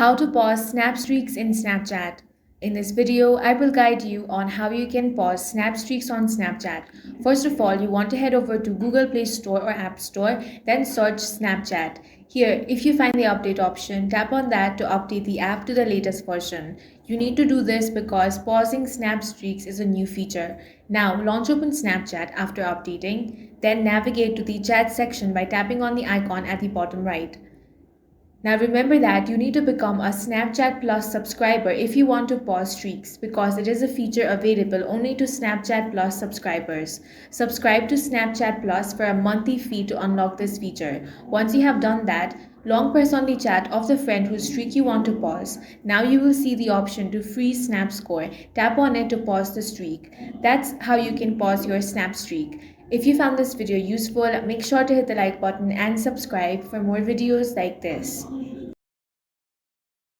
How to pause snap streaks in Snapchat. In this video, I will guide you on how you can pause snap streaks on Snapchat. First of all, you want to head over to Google Play Store or App Store, then search Snapchat. Here, if you find the update option, tap on that to update the app to the latest version. You need to do this because pausing snap streaks is a new feature. Now, launch open Snapchat after updating, then navigate to the chat section by tapping on the icon at the bottom right. Now remember that you need to become a Snapchat Plus subscriber if you want to pause streaks because it is a feature available only to Snapchat Plus subscribers. Subscribe to Snapchat Plus for a monthly fee to unlock this feature. Once you have done that, long press on the chat of the friend whose streak you want to pause. Now you will see the option to freeze snap score. Tap on it to pause the streak. That's how you can pause your snap streak. If you found this video useful, make sure to hit the like button and subscribe for more videos like this.